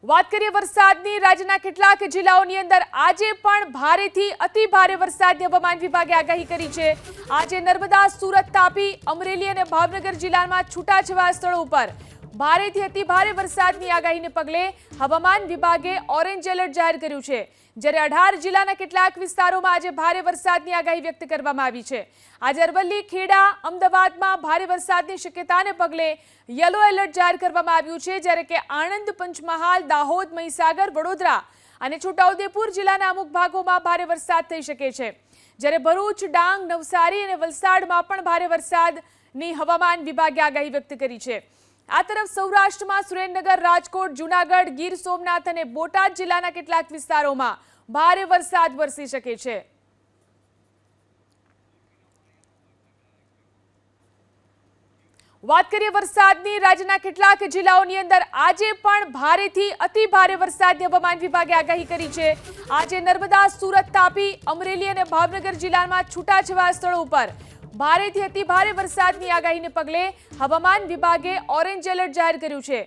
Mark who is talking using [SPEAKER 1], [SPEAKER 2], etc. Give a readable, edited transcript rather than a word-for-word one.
[SPEAKER 1] વાત કરીએ વરસાદની રાજ્યના કેટલાક જિલ્લાઓની અંદર આજે પણ ભારેથી અતિ ભારે વરસાદની હવામાન વિભાગે આગાહી કરી છે। આજે નર્મદા, સુરત, તાપી, અમરેલી અને ભાવનગર જિલ્લામાં છૂટાછવાયા સ્થળો ઉપર ભારેથી અતિ ભારે વરસાદની આગાહીને પગલે હવામાન વિભાગે ઓરેન્જ એલર્ટ જાહેર કર્યું છે। જ્યારે 18 જિલ્લાના કેટલાક વિસ્તારોમાં આજે ભારે વરસાદની આગાહી વ્યક્ત કરવામાં આવી છે। આજે અરવલ્લી, ખેડા, અમદાવાદમાં ભારે વરસાદની શક્યતાને પગલે યલો એલર્ટ જાહેર કરવામાં આવ્યું છે, જ્યારે કે આણંદ, પંચમહાલ, દાહોદ, મહીસાગર, વડોદરા અને છોટાઉદેપુર જિલ્લાના અમુક ભાગોમાં ભારે વરસાદ થઈ શકે છે। જ્યારે ભરૂચ, ડાંગ, નવસારી અને વલસાડમાં પણ ભારે વરસાદની હવામાન વિભાગે આગાહી વ્યક્ત કરી છે। આ તરફ સૌરાષ્ટ્રમાં સુરેન્દ્રનગર, રાજકોટ, જૂનાગઢ, ગીર સોમનાથ અને બોટાદ જિલ્લાના કેટલાક વિસ્તારોમાં ભારે વરસાદ વરસી શકે છે। વાત કરીએ વરસાદની રાજ્યના કેટલાક જિલ્લાઓની અંદર આજે પણ ભારેથી અતિ ભારે વરસાદની હવામાન વિભાગે આગાહી કરી છે। આજે નર્મદા, સુરત, તાપી, અમરેલી અને ભાવનગર જિલ્લામાં છૂટાછવાયા સ્થળો ઉપર ભારેથી અતિ ભારે વરસાદની આગાહીને પગલે હવામાન વિભાગે ઓરેન્જ એલર્ટ જાહેર કર્યું છે।